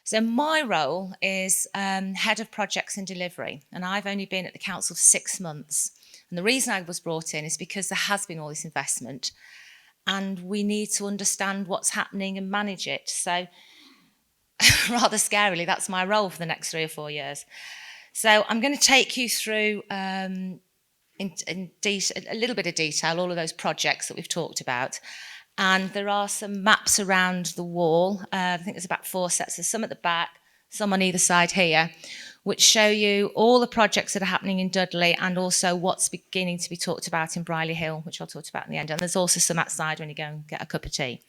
So my role is Head of Projects and Delivery, and I've only been at the council for 6 months. And the reason I was brought in is because there has been all this investment and we need to understand what's happening and manage it. So rather scarily, that's my role for the next 3 or 4 years. So I'm going to take you through a little bit of detail, all of those projects that we've talked about. And there are some maps around the wall. I think there's about 4 sets. There's some at the back, some on either side here, which show you all the projects that are happening in Dudley and also what's beginning to be talked about in Brierley Hill, which I'll talk about in the end. And there's also some outside when you go and get a cup of tea.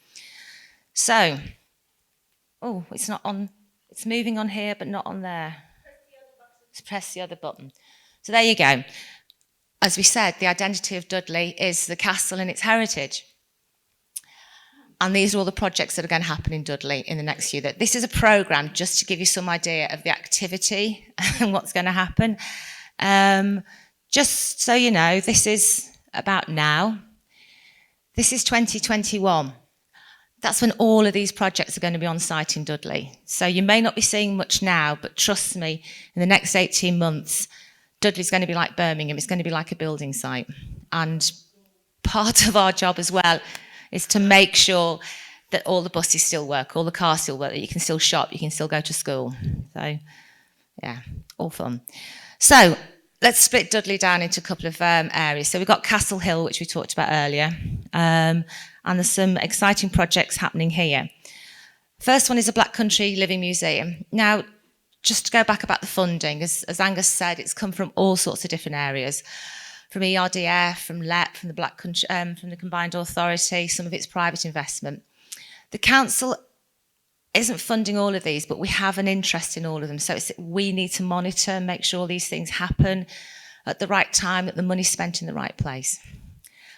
So, oh, it's not on. It's moving on here, but not on there. Press the other button. So there you go. As we said, the identity of Dudley is the castle and its heritage. And these are all the projects that are going to happen in Dudley in the next year. This is a programme just to give you some idea of the activity and what's going to happen. Just so you know, this is about now. This is 2021. That's when all of these projects are going to be on site in Dudley. So you may not be seeing much now, but trust me, in the next 18 months, Dudley's going to be like Birmingham. It's going to be like a building site. And part of our job as well is to make sure that all the buses still work, all the cars still work, that you can still shop, you can still go to school. So, yeah, all fun. So, let's split Dudley down into a couple of areas. So we've got Castle Hill, which we talked about earlier, and there's some exciting projects happening here. First one is a Black Country Living Museum. Now, just to go back about the funding, as Angus said, it's come from all sorts of different areas. From ERDF, from LEP, from the Black Country, from the Combined Authority, some of it's private investment. The council isn't funding all of these, but we have an interest in all of them. So we need to monitor and make sure these things happen at the right time, that the money's spent in the right place.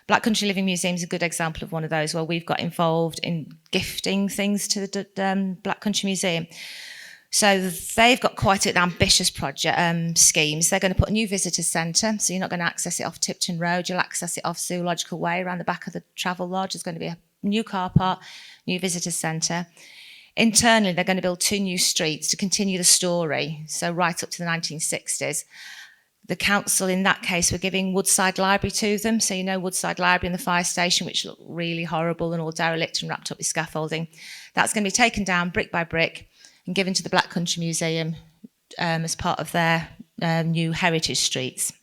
Black Country Living Museum is a good example of one of those where we've got involved in gifting things to the Black Country Museum. So they've got quite an ambitious project schemes. They're going to put a new visitor centre, so you're not going to access it off Tipton Road, you'll access it off Zoological Way around the back of the Travel Lodge. There's going to be a new car park, new visitor centre. Internally, they're going to build 2 new streets to continue the story, so right up to the 1960s. The council, in that case, were giving Woodside Library to them, so you know Woodside Library and the fire station, which looked really horrible and all derelict and wrapped up with scaffolding. That's going to be taken down brick by brick and given to the Black Country Museum as part of their new heritage streets.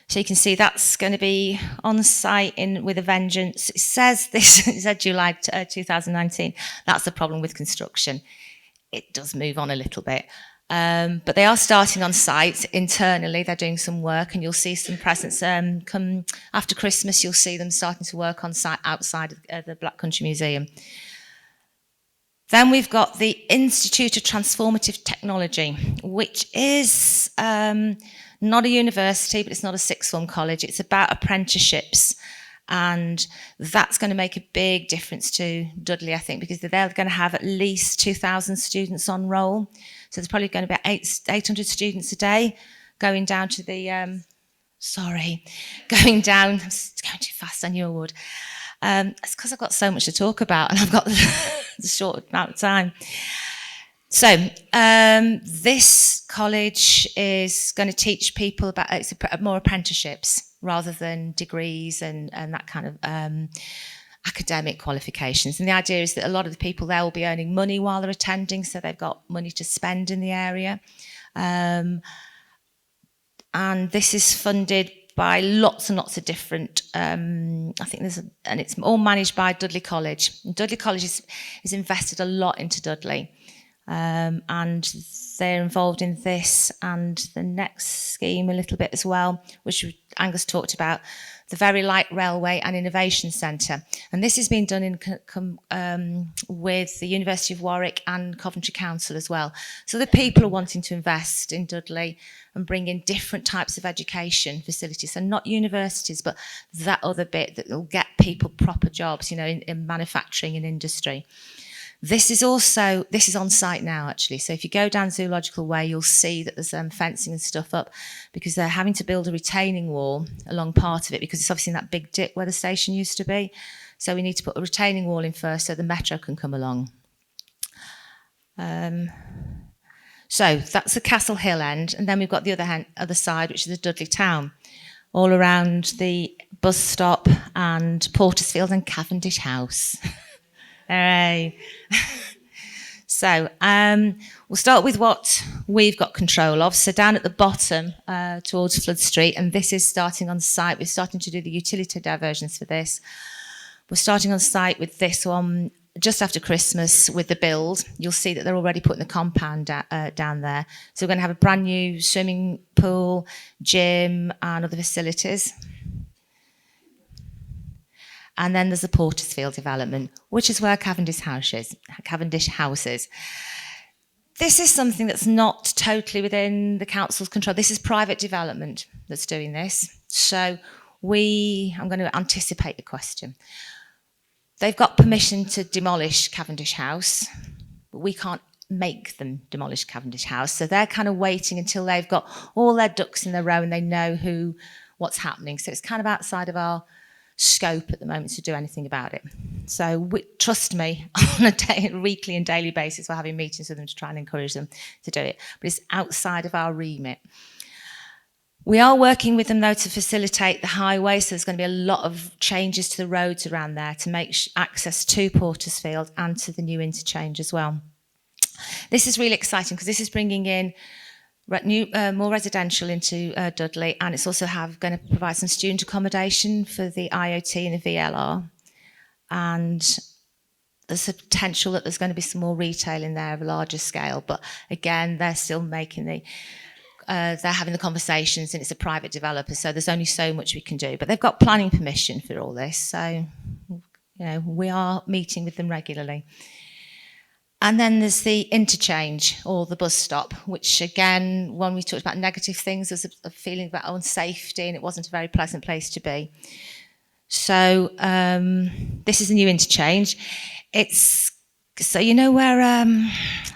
So you can see that's going to be on site with a vengeance. It says this, it said July 2019. That's the problem with construction. It does move on a little bit. But they are starting on site internally. They're doing some work, and you'll see some presence come after Christmas. You'll see them starting to work on site outside of the Black Country Museum. Then we've got the Institute of Transformative Technology, which is not a university, but it's not a sixth form college. It's about apprenticeships. And that's going to make a big difference to Dudley, I think, because they're going to have at least 2,000 students on roll. So there's probably going to be 800 students a day going down to the, going down, I'm going too fast, I knew I would. It's because I've got so much to talk about and I've got the short amount of time. So this college is going to teach people about more apprenticeships rather than degrees and that kind of academic qualifications. And the idea is that a lot of the people there will be earning money while they're attending, so they've got money to spend in the area. And this is funded by lots and lots of different, I think and it's all managed by Dudley College. And Dudley College has invested a lot into Dudley. And they're involved in this and the next scheme a little bit as well, which Angus talked about, the Very Light Railway and Innovation Centre. And this has been done in with the University of Warwick and Coventry Council as well. So the people are wanting to invest in Dudley and bring in different types of education facilities. So not universities, but that other bit that will get people proper jobs, you know, in manufacturing and industry. This is on site now, actually. So if you go down Zoological Way, you'll see that there's fencing and stuff up because they're having to build a retaining wall along part of it because it's obviously in that big dip where the station used to be. So we need to put a retaining wall in first so the metro can come along. So that's the Castle Hill end, and then we've got the other side, which is the Dudley town, all around the bus stop and Portersfield and Cavendish House. Hooray. So we'll start with what we've got control of. So down at the bottom towards Flood Street, and this is starting on site. We're starting to do the utility diversions for this. We're starting on site with this one just after Christmas with the build. You'll see that they're already putting the compound down there. So we're going to have a brand new swimming pool, gym and other facilities. And then there's the Portersfield development, which is where Cavendish House is. This is something that's not totally within the council's control. This is private development that's doing this. So I'm going to anticipate the question. They've got permission to demolish Cavendish House, but we can't make them demolish Cavendish House. So they're kind of waiting until they've got all their ducks in a row and they know what's happening. So it's kind of outside of our scope at the moment to do anything about it. So trust me, on a weekly and daily basis, we're having meetings with them to try and encourage them to do it. But it's outside of our remit. We are working with them, though, to facilitate the highway. So there's going to be a lot of changes to the roads around there to make access to Portersfield and to the new interchange as well. This is really exciting because this is bringing in more residential into Dudley, and it's also going to provide some student accommodation for the IoT and the VLR. And there's a potential that there's going to be some more retail in there of a larger scale. But again, they're still making they're having the conversations, and it's a private developer, so there's only so much we can do. But they've got planning permission for all this, so we are meeting with them regularly. And then there's the interchange or the bus stop, which again, when we talked about negative things, there's a feeling about unsafety, and it wasn't a very pleasant place to be. So this is a new interchange. So you know where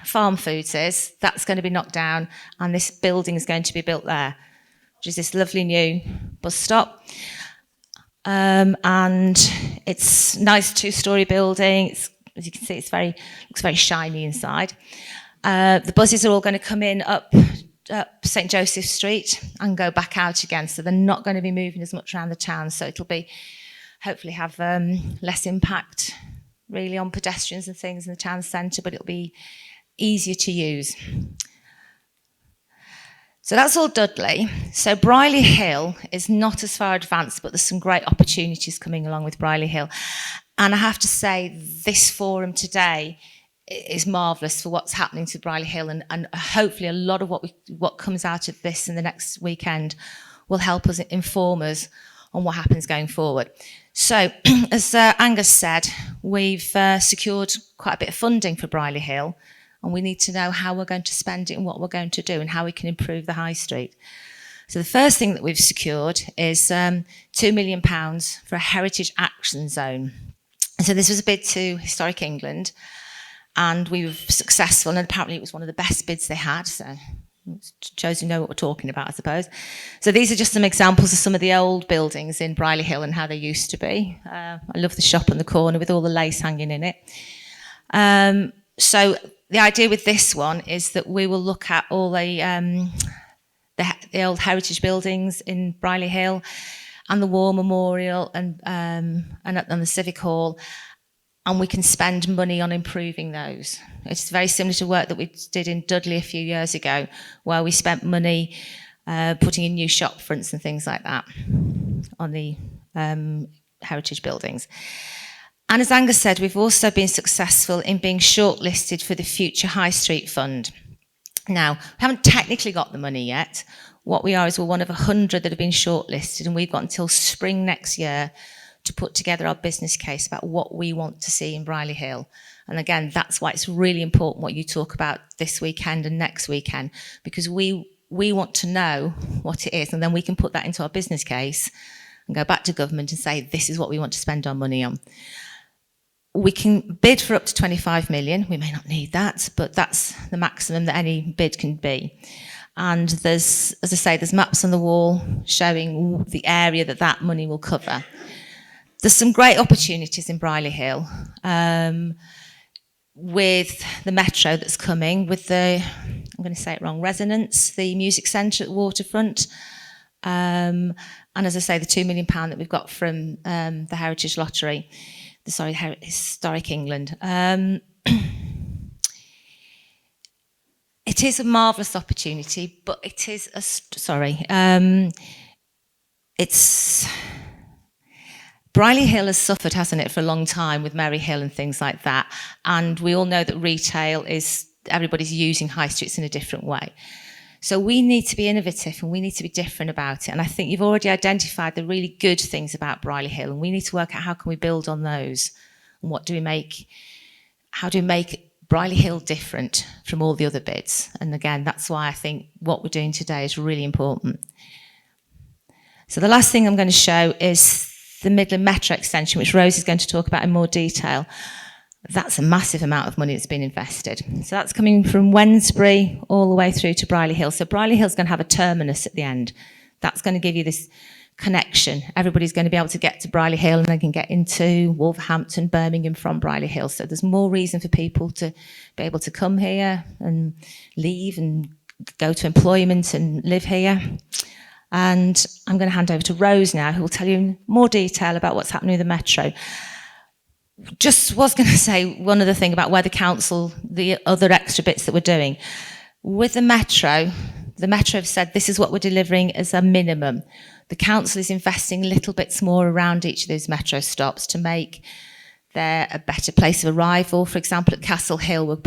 Farm Foods is? That's going to be knocked down, and this building is going to be built there, which is this lovely new bus stop. And it's a nice two-storey building. As you can see, looks very shiny inside. The buses are all going to come in up St. Joseph Street and go back out again, so they're not going to be moving as much around the town. So it'll hopefully have less impact really on pedestrians and things in the town centre, but it'll be easier to use. So that's all Dudley. So Brierley Hill is not as far advanced, but there's some great opportunities coming along with Brierley Hill. And I have to say, this forum today is marvellous for what's happening to Brierley Hill, and hopefully a lot of what comes out of this in the next weekend will help us inform us on what happens going forward. So, as Angus said, we've secured quite a bit of funding for Brierley Hill, and we need to know how we're going to spend it and what we're going to do and how we can improve the high street. So the first thing that we've secured is £2 million for a heritage action zone. So this was a bid to Historic England, and we were successful, and apparently it was one of the best bids they had, so it shows you know what we're talking about, I suppose. So these are just some examples of some of the old buildings in Brierley Hill and how they used to be. I love the shop on the corner with all the lace hanging in it. So the idea with this one is that we will look at all the old heritage buildings in Brierley Hill and the War Memorial and the Civic Hall, and we can spend money on improving those. It's very similar to work that we did in Dudley a few years ago, where we spent money putting in new shop fronts and things like that on the heritage buildings. And as Angus said, we've also been successful in being shortlisted for the Future High Street Fund. Now, we haven't technically got the money yet. What we are is we're one of 100 that have been shortlisted, and we've got until spring next year to put together our business case about what we want to see in Brierley Hill. And again, that's why it's really important what you talk about this weekend and next weekend, because we want to know what it is, and then we can put that into our business case and go back to government and say, this is what we want to spend our money on. We can bid for up to 25 million. We may not need that, but that's the maximum that any bid can be. And there's, as I say, there's maps on the wall showing the area that money will cover. There's some great opportunities in Brierley Hill. with the metro that's coming, with the, I'm going to say it wrong, Resonance, the music centre at the waterfront. And as I say, the £2 million that we've got from the Heritage Lottery, Historic England. It is a marvellous opportunity, but it is it's Briley Hill has suffered, hasn't it, for a long time with Merry Hill and things like that. And we all know that retail everybody's using high streets in a different way. So we need to be innovative and we need to be different about it. And I think you've already identified the really good things about Briley Hill, and we need to work out how can we build on those, and how do we make Briley Hill different from all the other bits. And again, that's why I think what we're doing today is really important. So the last thing I'm going to show is the Midland Metro extension, which Rose is going to talk about in more detail. That's a massive amount of money that's been invested. So that's coming from Wednesbury all the way through to Briley Hill. So Briley Hill's going to have a terminus at the end. That's going to give you this connection. Everybody's going to be able to get to Briley Hill and they can get into Wolverhampton, Birmingham from Briley Hill. So there's more reason for people to be able to come here and leave and go to employment and live here. And I'm going to hand over to Rose now, who will tell you in more detail about what's happening with the Metro. Just was going to say one other thing about where the council, the other extra bits that we're doing. With the Metro have said this is what we're delivering as a minimum. The council is investing little bits more around each of those Metro stops to make there a better place of arrival. For example, at Castle Hill, we're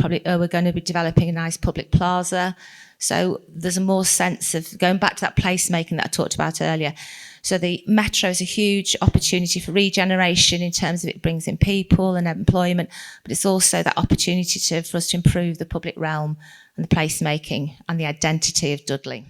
going to be developing a nice public plaza. So there's a more sense of going back to that placemaking that I talked about earlier. So the Metro is a huge opportunity for regeneration in terms of it brings in people and employment, but it's also that opportunity for us to improve the public realm and the placemaking and the identity of Dudley.